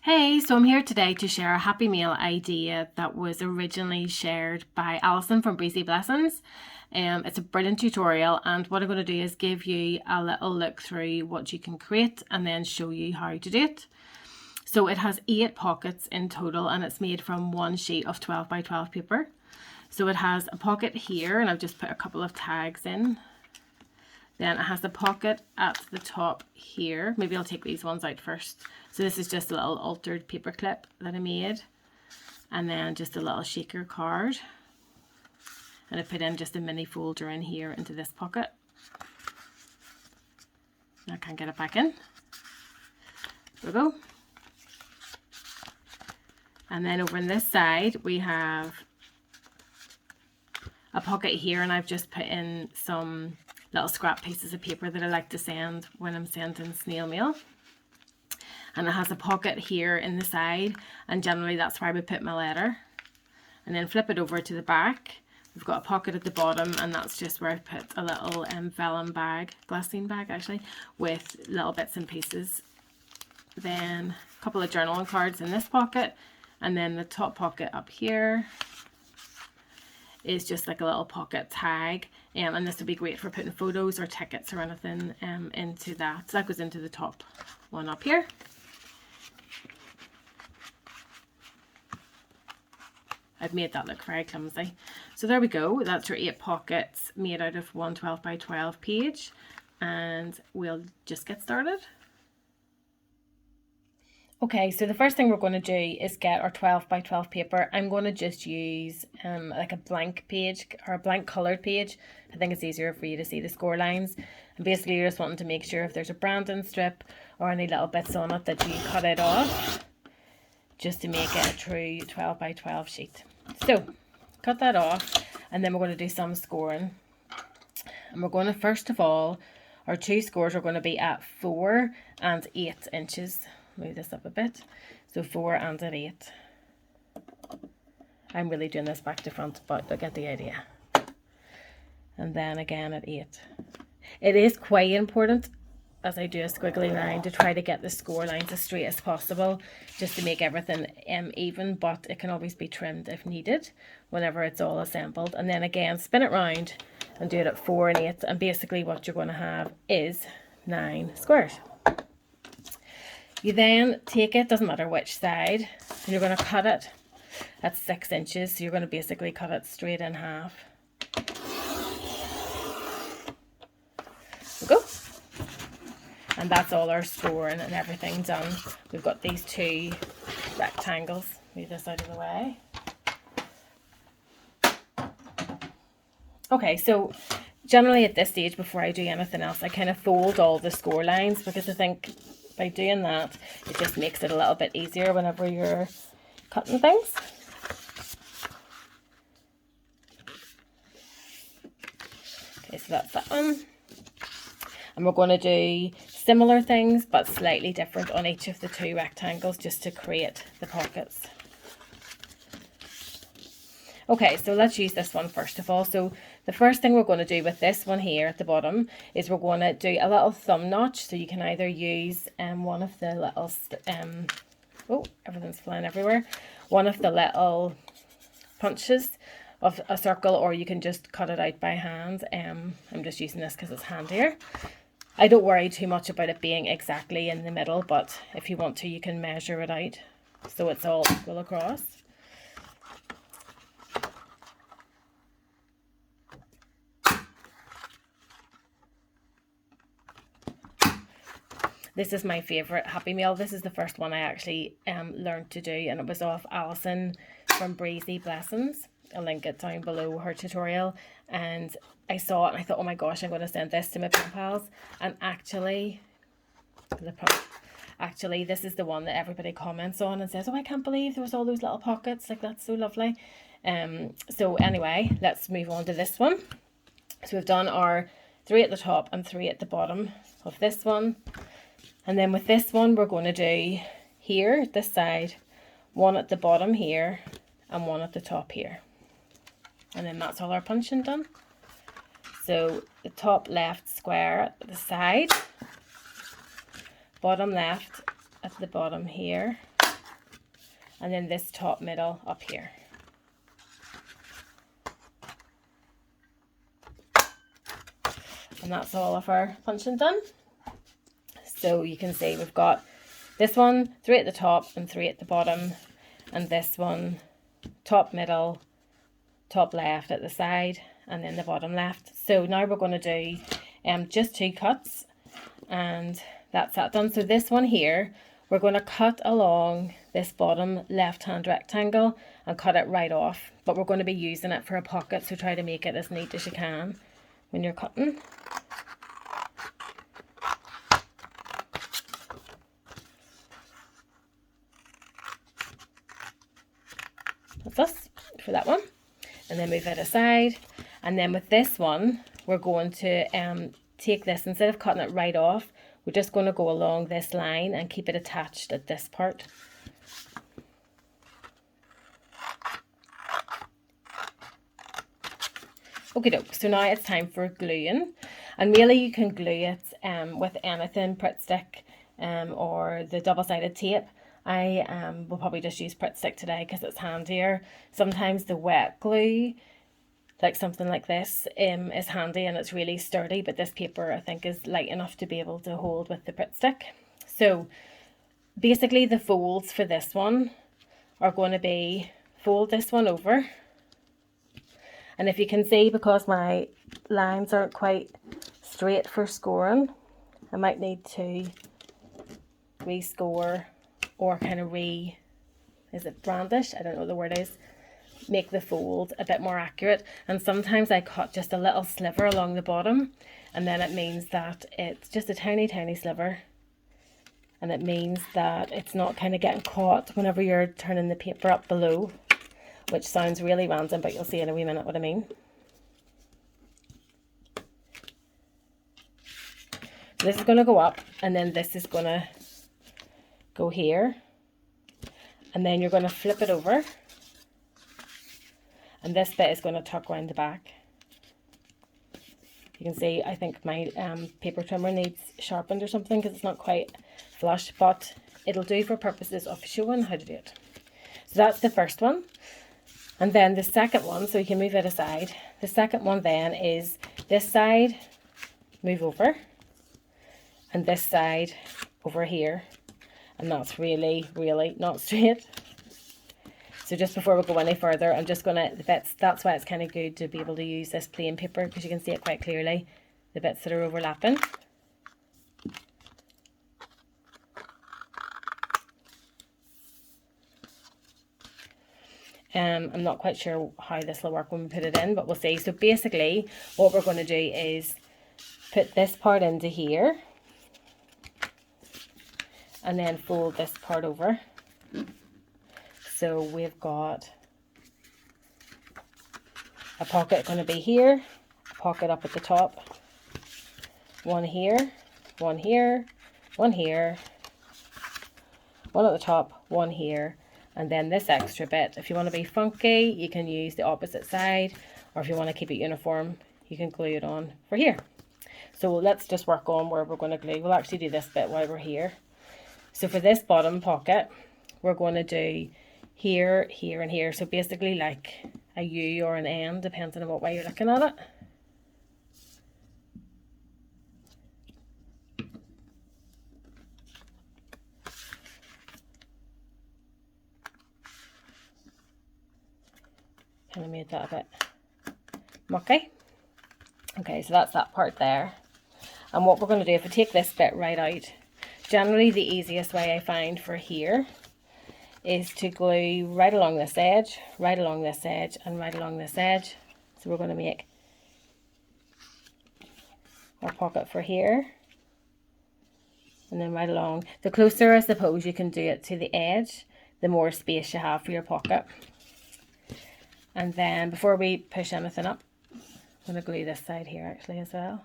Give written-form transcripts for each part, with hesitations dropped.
Hey, so I'm here today to share a Happy Meal idea that was originally shared by Alison from Breezy Blessings. It's a brilliant tutorial, and what I'm going to do is give you a little look through what you can create and then show you how to do it. So it has 8 pockets in total, and it's made from one sheet of 12 by 12 paper. So it has a pocket here, and I've just put a couple of tags in. Then it has a pocket at the top here. Maybe I'll take these ones out first. So this is just a little altered paper clip that I made. And then just a little shaker card. And I put in just a mini folder in here into this pocket. I can't get it back in. There we go. And then over on this side we have a pocket here, and I've just put in some little scrap pieces of paper that I like to send when I'm sending snail mail. And it has a pocket here in the side, and generally that's where I would put my letter. And then flip it over to the back. We've got a pocket at the bottom, and that's just where I put a little vellum bag, glassine bag actually, with little bits and pieces. Then a couple of journaling cards in this pocket, and then the top pocket up here is just like a little pocket tag, and this would be great for putting photos or tickets or anything into that. So that goes into the top one up here. I've made that look very clumsy. So there we go, that's your 8 pockets made out of one 12 by 12 page, and we'll just get started. Okay, so the first thing we're going to do is get our 12 by 12 paper. I'm going to just use like a blank page or a blank coloured page. I think it's easier for you to see the score lines. And basically you're just wanting to make sure if there's a branding strip or any little bits on it that you cut it off, just to make it a true 12 by 12 sheet. So cut that off, and then we're going to do some scoring. And we're going to, first of all, our 2 scores are going to be at 4 and 8 inches. Move this up a bit. So 4 and at 8. I'm really doing this back to front, but I get the idea. And then again at 8. It is quite important, as I do a squiggly line, to try to get the score lines as straight as possible, just to make everything even, but it can always be trimmed if needed whenever it's all assembled. And then again, spin it round and do it at 4 and 8, and basically what you're going to have is 9 squares. You then take it, doesn't matter which side, and you're going to cut it at 6 inches. So you're going to basically cut it straight in half. There we go. And that's all our scoring and everything done. We've got these 2 rectangles. Move this out of the way. Okay, so generally at this stage, before I do anything else, I kind of fold all the score lines, because I think by doing that, it just makes it a little bit easier whenever you're cutting things. Okay, so that's that one. And we're going to do similar things, but slightly different on each of the 2 rectangles, just to create the pockets. Okay, so let's use this one first of all. So the first thing we're going to do with this one here at the bottom is we're going to do a little thumb notch. So you can either use one of the little, oh, everything's flying everywhere. One of the little punches of a circle, or you can just cut it out by hand. I'm just using this because it's handier. I don't worry too much about it being exactly in the middle, but if you want to, you can measure it out so it's all equal across. This is my favourite Happy Meal. This is the first one I actually learned to do, and it was off Alison from Breezy Blessings. I'll link it down below her tutorial. And I saw it and I thought, oh my gosh, I'm going to send this to my pen pals. And actually, this is the one that everybody comments on and says, oh, I can't believe there was all those little pockets. Like, that's so lovely. So anyway, let's move on to this one. So we've done our 3 at the top and 3 at the bottom of this one. And then with this one, we're going to do here, this side, 1 at the bottom here, and 1 at the top here. And then that's all our punching done. So the top left square at the side, bottom left at the bottom here, and then this top middle up here. And that's all of our punching done. So you can see we've got this one 3 at the top and 3 at the bottom, and this one top middle, top left at the side, and then the bottom left. So now we're going to do just 2 cuts, and that's that done. So this one here, we're going to cut along this bottom left hand rectangle and cut it right off, but we're going to be using it for a pocket, so try to make it as neat as you can when you're cutting. That's us for that one, and then move it aside. And then with this one, we're going to take this, instead of cutting it right off, we're just going to go along this line and keep it attached at this part. Okay doke, so now it's time for gluing, and really you can glue it with anything, Pritt stick or the double-sided tape. I will probably just use Pritt stick today because it's handier. Sometimes the wet glue, like something like this, is handy and it's really sturdy, but this paper I think is light enough to be able to hold with the Pritt stick. So basically the folds for this one are going to be, fold this one over, and if you can see, because my lines aren't quite straight for scoring, I might need to rescore or kind of is it brandish? I don't know what the word is. Make the fold a bit more accurate, and sometimes I cut just a little sliver along the bottom, and then it means that it's just a tiny sliver, and it means that it's not kind of getting caught whenever you're turning the paper up below, which sounds really random, but you'll see in a wee minute what I mean. This is going to go up, and then this is going to go here, and then you're going to flip it over, and this bit is going to tuck around the back. You can see I think my paper trimmer needs sharpened or something because it's not quite flush, but it'll do for purposes of showing how to do it. So that's the first one, and then the second one, so you can move it aside. The second one then is this side move over, and this side over here. And that's really not straight. So just before we go any further, I'm just going to, that's why it's kind of good to be able to use this plain paper, because you can see it quite clearly, the bits that are overlapping. I'm not quite sure how this will work when we put it in, but we'll see. So basically what we're going to do is put this part into here, and then fold this part over. So we've got a pocket going to be here, a pocket up at the top, one here, one here, one here, one at the top, one here, and then this extra bit. If you want to be funky, you can use the opposite side, or if you want to keep it uniform, you can glue it on for here. So let's just work on where we're going to glue. We'll actually do this bit while we're here. So for this bottom pocket, we're going to do here, here, and here. So basically like a U or an N, depending on what way you're looking at it. Kind of made that a bit mucky. Okay, so that's that part there. And what we're going to do, if we take this bit right out, generally the easiest way I find for here is to glue right along this edge, right along this edge, and right along this edge. So we're going to make our pocket for here, and then right along. The closer, I suppose, you can do it to the edge, the more space you have for your pocket. And then before we push anything up, I'm going to glue this side here actually as well.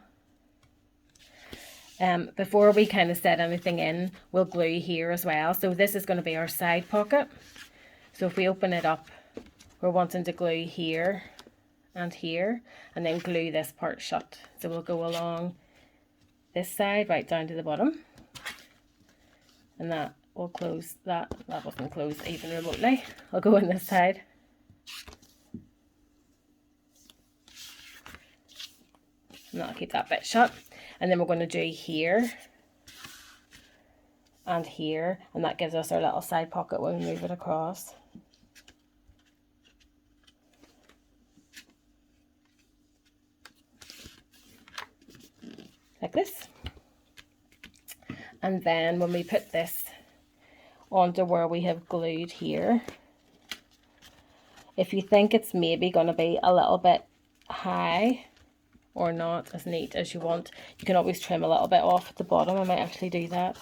Before we kind of set anything in, we'll glue here as well. So this is going to be our side pocket. So if we open it up, we're wanting to glue here and here, and then glue this part shut. So we'll go along this side right down to the bottom, and that we'll close that. That wasn't closed even remotely. I'll go in this side. And that'll keep that bit shut. And then we're going to do here and here, and that gives us our little side pocket when we move it across. Like this. And then when we put this onto where we have glued here, if you think it's maybe going to be a little bit high or not as neat as you want, you can always trim a little bit off at the bottom. I might actually do that.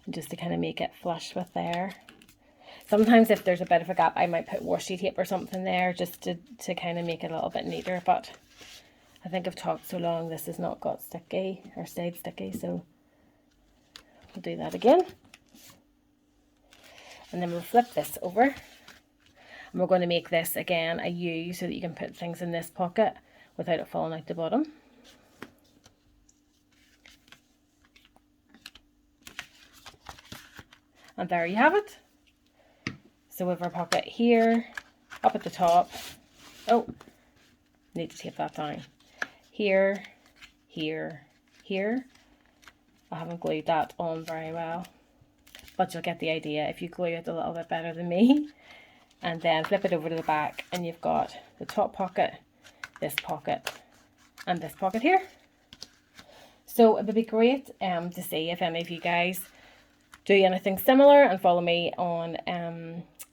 Just to kind of make it flush with there. Sometimes if there's a bit of a gap, I might put washi tape or something there just to kind of make it a little bit neater, but I think I've talked so long this has not got sticky or stayed sticky, so we'll do that again. And then we'll flip this over, and we're going to make this again a U so that you can put things in this pocket without it falling out the bottom. And there you have it. So we have our pocket here, up at the top. Oh, need to tape that down. Here, here, here. I haven't glued that on very well, but you'll get the idea if you glue it a little bit better than me. And then flip it over to the back, and you've got the top pocket, this pocket, and this pocket here. So it would be great to see if any of you guys do anything similar, and follow me on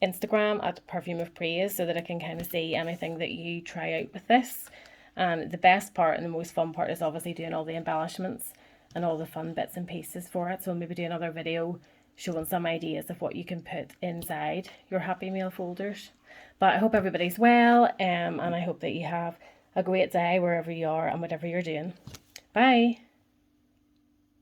Instagram at Perfume of Praise so that I can kind of see anything that you try out with this. And the best part and the most fun part is obviously doing all the embellishments and all the fun bits and pieces for it. So I'll maybe do another video showing some ideas of what you can put inside your Happy Meal folders. But I hope everybody's well, and I hope that you have a great day wherever you are and whatever you're doing. Bye!